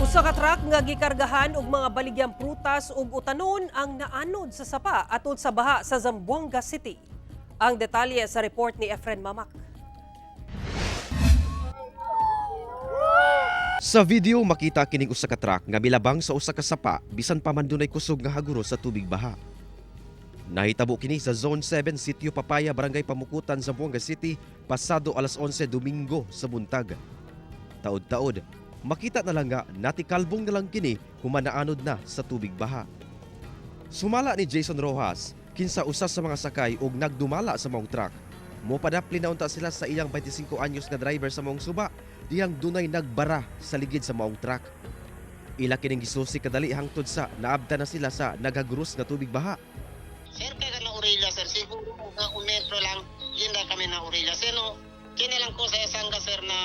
Usa ka truck nga gikargahan og mga baligyang prutas ug utanon ang naanod sa sapa atol sa baha sa Zamboanga City. Ang detalye sa report ni Efren Mamak. Sa video makita kining usa ka truck nga milabang sa usa ka sapa bisan pa man dunay kusog nga haguro sa tubig baha. Nahitabo kini sa Zone 7 Sitio Papaya, Barangay Pamukutan, Zamboanga City pasado alas 11 Domingo sa buntag. Taod-taod, makita na lang nga natikalbong na lang kini humanaanod na sa tubig baha. Sumala ni Jason Rojas, kinsa usa sa mga sakay ug nagdumala sa maong truck. Mopadapli na unta sila sa iyang 25 anyos nga driver sa maong suba diyang dunay nagbara sa ligid sa maong truck. Ila kining gisusi kadali hangtod sa naabda na sila sa naghaguros nga tubig baha. Sir, kaya na Orilla, sir. Siguro na un metro lang, yun na kami na Orilla. Sir, no, kinilang ko sa isang sir na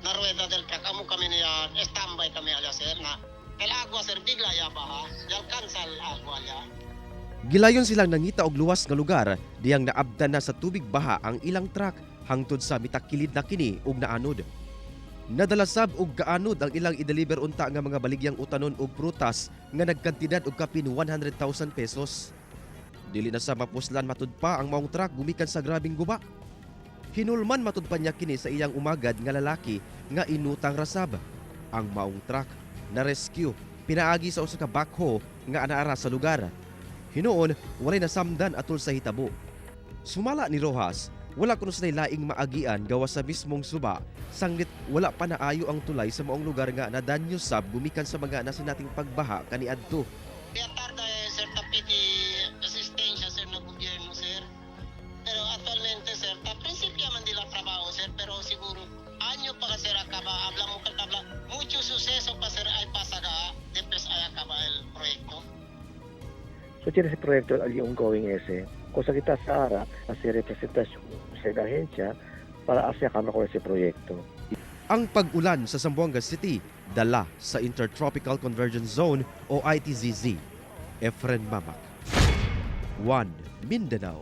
rueda del truck. Amo kami niya, standby kami ala, sir, na el agua, sir, bigla ya baha. Yan cancel agua ya. Gilayon silang nangita og luwas nga lugar diyang naabda na sa tubig baha ang ilang truck hangtod sa mitakilid na kini og naanod. Nadalasab og kaanod ang ilang i-deliver unta nga mga baligyang utanon og prutas nga nagkantidad og kapin 100,000 pesos. Dili na sa mapuslan matud pa ang maong truck gumikan sa grabing guba. Hinulman matud pa niya kini sa iyang umagad nga lalaki nga inutang rasab. Ang maong truck na rescue pinaagi sa usa ka backhoe nga anaara sa lugar. Hinuon walay nasamdan atol sa hitabo. Sumala ni Rojas, wala kuno sila laing maagian gawa sa mismong suba sanglit wala pa naayo ang tulay sa maong lugar nga nadanyo sab gumikan sa mga nasinating pagbaha kaniadto. Kaya tarda, sir, tapiti asistensya, sir, na gobyerno, sir. Pero actualmente, sir, prinsipyo man nila trabaho, sir, pero siguro anyo pa ka, sir, akaba, habla mo kaltabla, mucho suceso pa, sir, ay pasaga, después ay akaba el proyecto. So tiene ese proyecto al ongoing ese, cosa que está Sara hace representación sa ahensya para asyakaman ko ese proyekto. Ang pag-ulan sa Zamboanga City dala sa Intertropical Convergence Zone o ITZZ. Efren Mamak, 1 Mindanao.